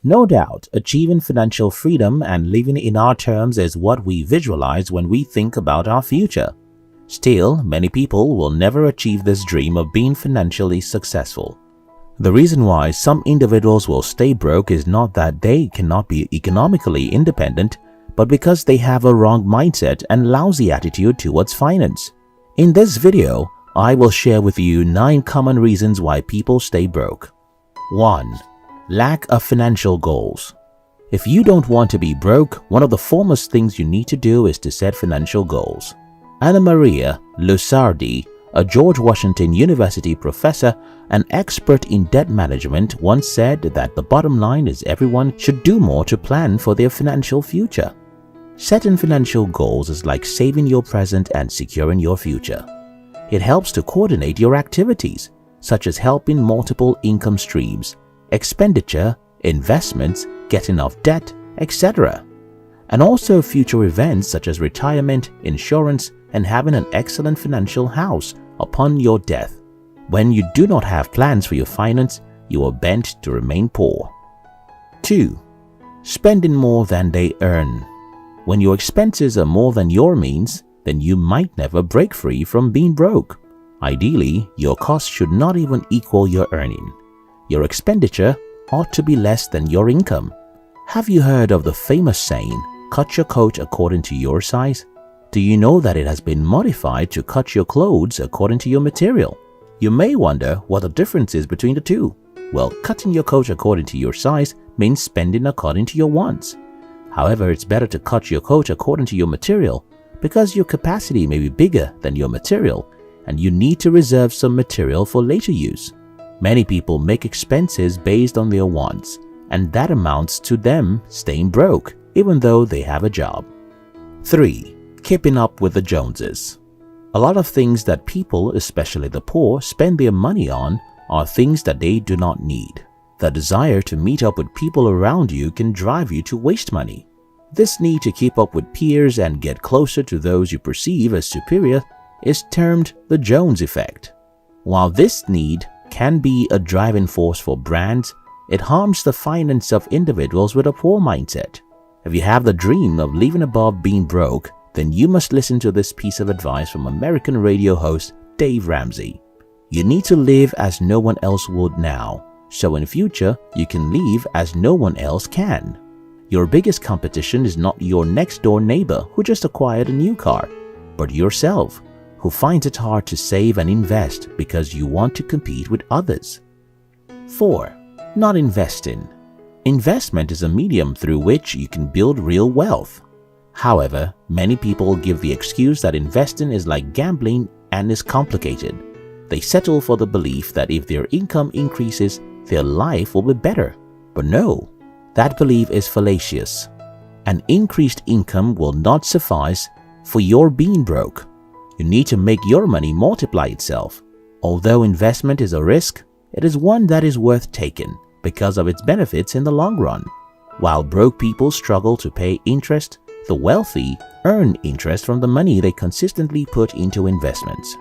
No doubt, achieving financial freedom and living in our terms is what we visualize when we think about our future. Still, many people will never achieve this dream of being financially successful. The reason why some individuals will stay broke is not that they cannot be economically independent, but because they have a wrong mindset and lousy attitude towards finance. In this video, I will share with you 9 common reasons why people stay broke. 1. Lack of financial goals. If you don't want to be broke, one of the foremost things you need to do is to set financial goals. Anna Maria Lusardi, a George Washington University professor and expert in debt management, once said that the bottom line is everyone should do more to plan for their financial future. Setting financial goals is like saving your present and securing your future. It helps to coordinate your activities, such as helping multiple income streams, expenditure, investments, getting off debt, etc. And also future events such as retirement, insurance, and having an excellent financial house upon your death. When you do not have plans for your finance, you are bent to remain poor. 2. Spending more than they earn. When your expenses are more than your means, then you might never break free from being broke. Ideally, your costs should not even equal your earning. Your expenditure ought to be less than your income. Have you heard of the famous saying, "Cut your coat according to your size"? Do you know that it has been modified to cut your clothes according to your material? You may wonder what the difference is between the two. Well, cutting your coat according to your size means spending according to your wants. However, it's better to cut your coat according to your material because your capacity may be bigger than your material and you need to reserve some material for later use. Many people make expenses based on their wants, and that amounts to them staying broke even though they have a job. 3. Keeping up with the Joneses. A lot of things that people, especially the poor, spend their money on are things that they do not need. The desire to meet up with people around you can drive you to waste money. This need to keep up with peers and get closer to those you perceive as superior is termed the Jones effect. While this need can be a driving force for brands, it harms the finance of individuals with a poor mindset. If you have the dream of living above being broke, then you must listen to this piece of advice from American radio host Dave Ramsey. You need to live as no one else would now, so in future you can live as no one else can. Your biggest competition is not your next door neighbor who just acquired a new car, but yourself, who finds it hard to save and invest because you want to compete with others. 4. Not investing. Investment is a medium through which you can build real wealth. However, many people give the excuse that investing is like gambling and is complicated. They settle for the belief that if their income increases, their life will be better. But no, that belief is fallacious. An increased income will not suffice for your being broke. You need to make your money multiply itself. Although investment is a risk, it is one that is worth taking because of its benefits in the long run. While broke people struggle to pay interest, the wealthy earn interest from the money they consistently put into investments.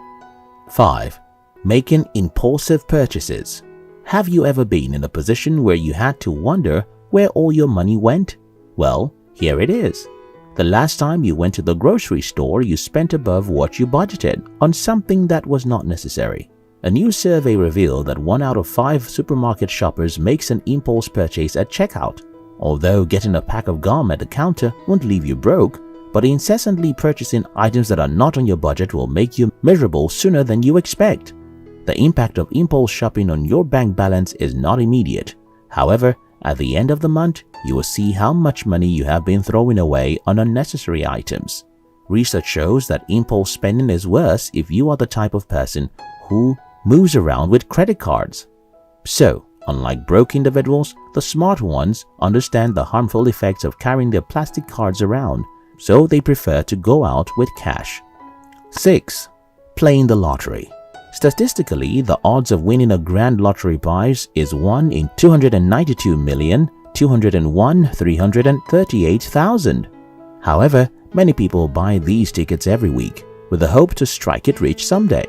5. Making impulsive purchases. Have you ever been in a position where you had to wonder where all your money went? Well, here it is. The last time you went to the grocery store, you spent above what you budgeted on something that was not necessary. A new survey revealed that 1 out of 5 supermarket shoppers makes an impulse purchase at checkout. Although getting a pack of gum at the counter won't leave you broke, but incessantly purchasing items that are not on your budget will make you miserable sooner than you expect. The impact of impulse shopping on your bank balance is not immediate. However, at the end of the month, you will see how much money you have been throwing away on unnecessary items. Research shows that impulse spending is worse if you are the type of person who moves around with credit cards. So, unlike broke individuals, the smart ones understand the harmful effects of carrying their plastic cards around, so they prefer to go out with cash. 6. Playing the lottery. Statistically, the odds of winning a grand lottery prize is 1 in 292,201,338,000. However, many people buy these tickets every week with the hope to strike it rich someday.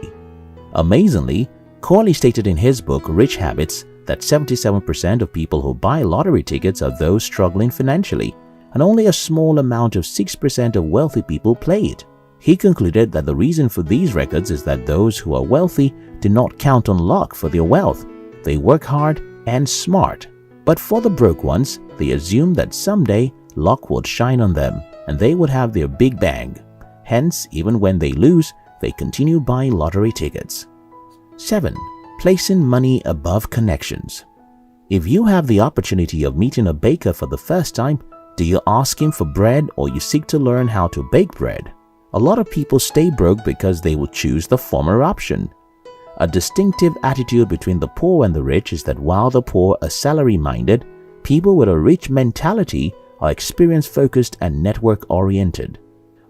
Amazingly, Corley stated in his book Rich Habits that 77% of people who buy lottery tickets are those struggling financially, and only a small amount of 6% of wealthy people play it. He concluded that the reason for these records is that those who are wealthy do not count on luck for their wealth. They work hard and smart. But for the broke ones, they assume that someday luck would shine on them and they would have their big bang. Hence, even when they lose, they continue buying lottery tickets. 7. Placing money above connections. If you have the opportunity of meeting a baker for the first time, do you ask him for bread or you seek to learn how to bake bread? A lot of people stay broke because they will choose the former option. A distinctive attitude between the poor and the rich is that while the poor are salary-minded, people with a rich mentality are experience-focused and network-oriented.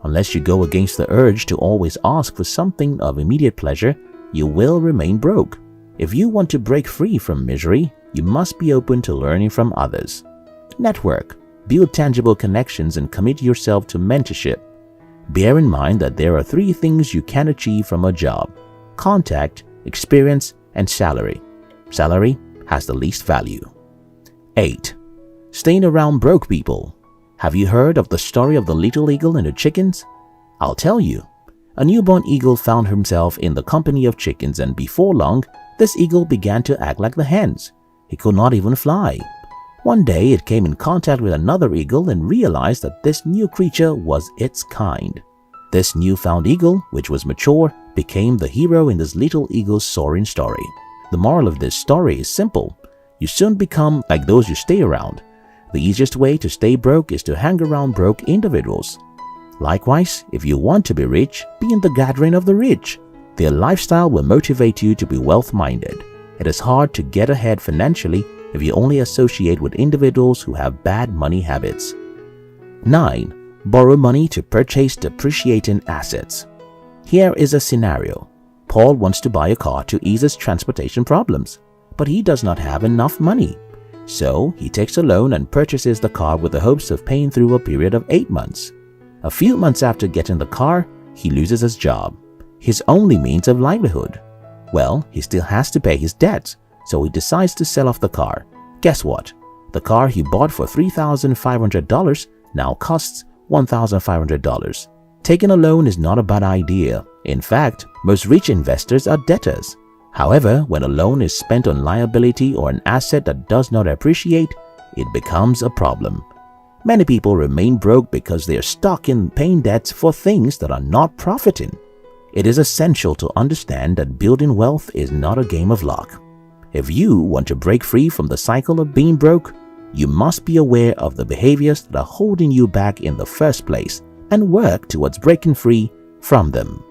Unless you go against the urge to always ask for something of immediate pleasure, you will remain broke. If you want to break free from misery, you must be open to learning from others. Network. Build tangible connections and commit yourself to mentorship. Bear in mind that there are 3 things you can achieve from a job: contact, experience, and salary. Salary has the least value. 8. Staying around broke people. Have you heard of the story of the little eagle and the chickens? I'll tell you. A newborn eagle found himself in the company of chickens, and before long, this eagle began to act like the hens. He could not even fly. One day it came in contact with another eagle and realized that this new creature was its kind. This newfound eagle, which was mature, became the hero in this little eagle's soaring story. The moral of this story is simple. You soon become like those you stay around. The easiest way to stay broke is to hang around broke individuals. Likewise, if you want to be rich, be in the gathering of the rich. Their lifestyle will motivate you to be wealth-minded. It is hard to get ahead financially if you only associate with individuals who have bad money habits. 9. Borrow money to purchase depreciating assets. Here is a scenario. Paul wants to buy a car to ease his transportation problems, but he does not have enough money. So he takes a loan and purchases the car with the hopes of paying through a period of 8 months. A few months after getting the car, he loses his job, his only means of livelihood. Well, he still has to pay his debts, so he decides to sell off the car. Guess what? The car he bought for $3,500 now costs $1,500. Taking a loan is not a bad idea. In fact, most rich investors are debtors. However, when a loan is spent on liability or an asset that does not appreciate, it becomes a problem. Many people remain broke because they are stuck in paying debts for things that are not profiting. It is essential to understand that building wealth is not a game of luck. If you want to break free from the cycle of being broke, you must be aware of the behaviors that are holding you back in the first place and work towards breaking free from them.